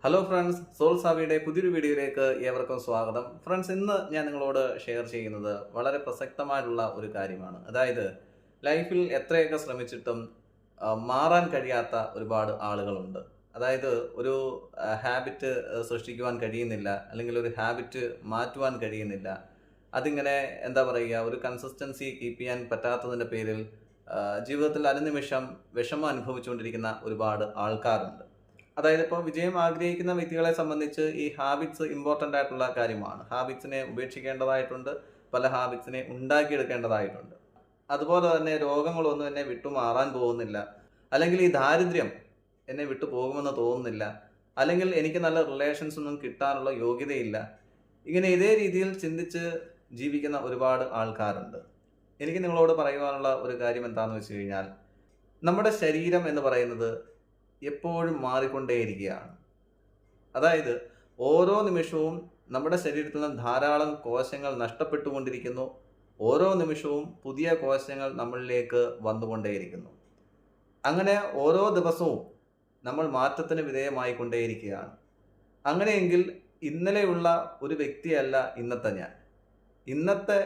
Hello friends, soul സാവിയുടെ പുതിയൊരു വീഡിയോയിലേക്ക് ഏവർക്കും സ്വാഗതം. ഫ്രണ്ട്സ്, ഇന്ന് ഞാൻ നിങ്ങളോട് ഷെയർ ചെയ്യുന്നത് വളരെ പ്രസക്തമായിട്ടുള്ള ഒരു കാര്യമാണ്. അതായത് ലൈഫിൽ എത്രയൊക്കെ ശ്രമിച്ചിട്ടും മാറാൻ കഴിയാത്ത ഒരുപാട് ആളുകളുണ്ട്. അതായത് ഒരു ഹാബിറ്റ് സൃഷ്ടിക്കുവാൻ കഴിയുന്നില്ല, അല്ലെങ്കിൽ ഒരു ഹാബിറ്റ് മാറ്റുവാൻ കഴിയുന്നില്ല. അതിങ്ങനെ എന്താ പറയുക, ഒരു കൺസിസ്റ്റൻസി കീപ്പ് ചെയ്യാൻ പറ്റാത്തതിൻ്റെ പേരിൽ ജീവിതത്തിൽ അനുനിമിഷം വിഷമം അനുഭവിച്ചുകൊണ്ടിരിക്കുന്ന ഒരുപാട് ആൾക്കാരുണ്ട്. അതായത് ഇപ്പോൾ വിജയം ആഗ്രഹിക്കുന്ന വ്യക്തികളെ സംബന്ധിച്ച് ഈ ഹാബിറ്റ്സ് ഇമ്പോർട്ടൻ്റ് ആയിട്ടുള്ള കാര്യമാണ്. ഹാബിറ്റ്സിനെ ഉപേക്ഷിക്കേണ്ടതായിട്ടുണ്ട്, പല ഹാബിറ്റ്സിനെ ഉണ്ടാക്കിയെടുക്കേണ്ടതായിട്ടുണ്ട്. അതുപോലെ തന്നെ രോഗങ്ങളൊന്നും എന്നെ വിട്ടുമാറാൻ പോകുന്നില്ല, അല്ലെങ്കിൽ ഈ ദാരിദ്ര്യം എന്നെ വിട്ടു പോകുമെന്ന് തോന്നുന്നില്ല, അല്ലെങ്കിൽ എനിക്ക് നല്ല റിലേഷൻസ് ഒന്നും കിട്ടാനുള്ള യോഗ്യതയില്ല. ഇങ്ങനെ ഇതേ രീതിയിൽ ചിന്തിച്ച് ജീവിക്കുന്ന ഒരുപാട് ആൾക്കാരുണ്ട്. എനിക്ക് നിങ്ങളോട് പറയുവാനുള്ള ഒരു കാര്യം എന്താണെന്ന് വെച്ച് കഴിഞ്ഞാൽ, നമ്മുടെ ശരീരം എന്ന് പറയുന്നത് എപ്പോഴും മാറിക്കൊണ്ടേയിരിക്കുകയാണ്. അതായത് ഓരോ നിമിഷവും നമ്മുടെ ശരീരത്തിൽ നിന്ന് ധാരാളം കോശങ്ങൾ നഷ്ടപ്പെട്ടുകൊണ്ടിരിക്കുന്നു. ഓരോ നിമിഷവും പുതിയ കോശങ്ങൾ നമ്മളിലേക്ക് വന്നുകൊണ്ടേയിരിക്കുന്നു. അങ്ങനെ ഓരോ ദിവസവും നമ്മൾ മാറ്റത്തിന് വിധേയമായിക്കൊണ്ടേയിരിക്കുകയാണ്. അങ്ങനെയെങ്കിൽ ഇന്നലെയുള്ള ഒരു വ്യക്തിയല്ല ഇന്നത്തെ ഞാൻ. ഇന്നത്തെ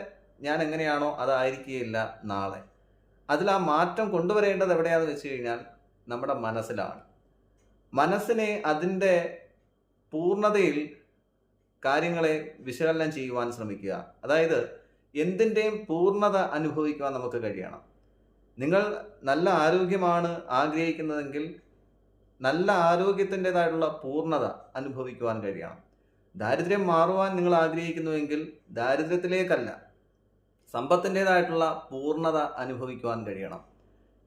ഞാൻ എങ്ങനെയാണോ അതായിരിക്കുകയില്ല നാളെ. അതിൽ ആ മാറ്റം കൊണ്ടുവരേണ്ടത് എവിടെയാണെന്ന് വെച്ച് കഴിഞ്ഞാൽ നമ്മുടെ മനസ്സിലാണ്. മനസ്സിനെ അതിൻ്റെ പൂർണ്ണതയിൽ കാര്യങ്ങളെ വിശകലനം ചെയ്യുവാൻ ശ്രമിക്കുക. അതായത് എന്തിൻ്റെയും പൂർണ്ണത അനുഭവിക്കുവാൻ നമുക്ക് കഴിയണം. നിങ്ങൾ നല്ല ആരോഗ്യമാണ് ആഗ്രഹിക്കുന്നതെങ്കിൽ നല്ല ആരോഗ്യത്തിൻ്റെതായിട്ടുള്ള പൂർണ്ണത അനുഭവിക്കുവാൻ കഴിയണം. ദാരിദ്ര്യം മാറുവാൻ നിങ്ങൾ ആഗ്രഹിക്കുന്നുവെങ്കിൽ ദാരിദ്ര്യത്തിലേക്കല്ല, സമ്പത്തിൻ്റെതായിട്ടുള്ള പൂർണ്ണത അനുഭവിക്കുവാൻ കഴിയണം.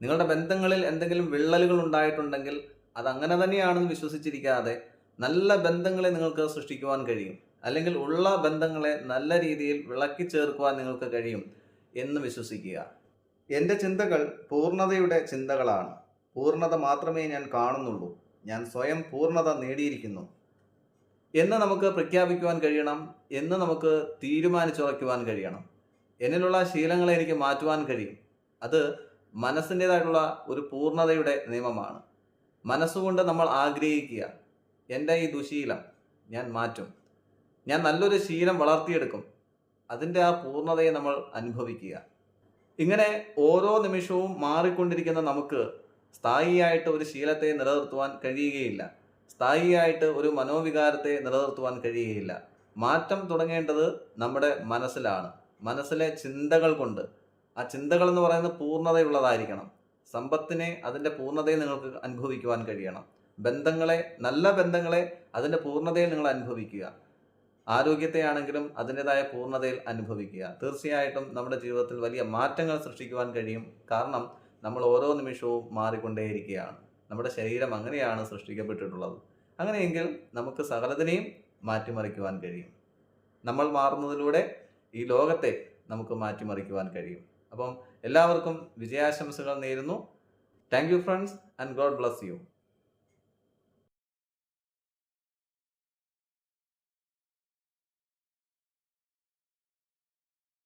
നിങ്ങളുടെ ബന്ധങ്ങളിൽ എന്തെങ്കിലും വിള്ളലുകൾ ഉണ്ടായിട്ടുണ്ടെങ്കിൽ അതങ്ങനെ തന്നെയാണെന്ന് വിശ്വസിച്ചിരിക്കാതെ നല്ല ബന്ധങ്ങളെ നിങ്ങൾക്ക് സൃഷ്ടിക്കുവാൻ കഴിയും, അല്ലെങ്കിൽ ഉള്ള ബന്ധങ്ങളെ നല്ല രീതിയിൽ വിളക്കി ചേർക്കുവാൻ നിങ്ങൾക്ക് കഴിയും എന്ന് വിശ്വസിക്കുക. എൻ്റെ ചിന്തകൾ പൂർണ്ണതയുടെ ചിന്തകളാണ്. പൂർണ്ണത മാത്രമേ ഞാൻ കാണുന്നുള്ളൂ. ഞാൻ സ്വയം പൂർണ്ണത നേടിയിരിക്കുന്നു എന്ന് നമുക്ക് പ്രഖ്യാപിക്കുവാൻ കഴിയണം, എന്ന് നമുക്ക് തീരുമാനിച്ചുറയ്ക്കുവാൻ കഴിയണം. എന്നിലുള്ള ശീലങ്ങളെ എനിക്ക് മാറ്റുവാൻ കഴിയും. അത് മനസ്സിൻ്റെതായിട്ടുള്ള ഒരു പൂർണ്ണതയുടെ നിയമമാണ്. മനസ്സുകൊണ്ട് നമ്മൾ ആഗ്രഹിക്കുക, എൻ്റെ ഈ ദുശീലം ഞാൻ മാറ്റും, ഞാൻ നല്ലൊരു ശീലം വളർത്തിയെടുക്കും. അതിൻ്റെ ആ പൂർണ്ണതയെ നമ്മൾ അനുഭവിക്കുക. ഇങ്ങനെ ഓരോ നിമിഷവും മാറിക്കൊണ്ടിരിക്കുന്ന നമുക്ക് സ്ഥായിയായിട്ട് ഒരു ശീലത്തെ നിലനിർത്തുവാൻ കഴിയുകയില്ല. സ്ഥായിയായിട്ട് ഒരു മനോവികാരത്തെ നിലനിർത്തുവാൻ കഴിയുകയില്ല. മാറ്റം തുടങ്ങേണ്ടത് നമ്മുടെ മനസ്സിലാണ്, മനസ്സിലെ ചിന്തകൾ കൊണ്ട്. ആ ചിന്തകൾ എന്ന് പറയുന്നത് പൂർണ്ണതയുള്ളതായിരിക്കണം. സമ്പത്തിനെ, അതിൻ്റെ പൂർണ്ണതയെ നിങ്ങൾക്ക് അനുഭവിക്കുവാൻ കഴിയണം. ബന്ധങ്ങളെ, നല്ല ബന്ധങ്ങളെ, അതിൻ്റെ പൂർണ്ണതയിൽ നിങ്ങൾ അനുഭവിക്കുക. ആരോഗ്യത്തെ ആണെങ്കിലും അതിൻ്റെതായ പൂർണ്ണതയിൽ അനുഭവിക്കുക. തീർച്ചയായിട്ടും നമ്മുടെ ജീവിതത്തിൽ വലിയ മാറ്റങ്ങൾ സൃഷ്ടിക്കുവാൻ കഴിയും. കാരണം നമ്മൾ ഓരോ നിമിഷവും മാറിക്കൊണ്ടേയിരിക്കുകയാണ്. നമ്മുടെ ശരീരം അങ്ങനെയാണ് സൃഷ്ടിക്കപ്പെട്ടിട്ടുള്ളത്. അങ്ങനെയെങ്കിൽ നമുക്ക് സകലതിനെയും മാറ്റിമറിക്കുവാൻ കഴിയും. നമ്മൾ മാറുന്നതിലൂടെ ഈ ലോകത്തെ നമുക്ക് മാറ്റിമറിക്കുവാൻ കഴിയും. അപ്പം എല്ലാവർക്കും വിജയാശംസകൾ നേരുന്നു. Thank you friends, and God bless you.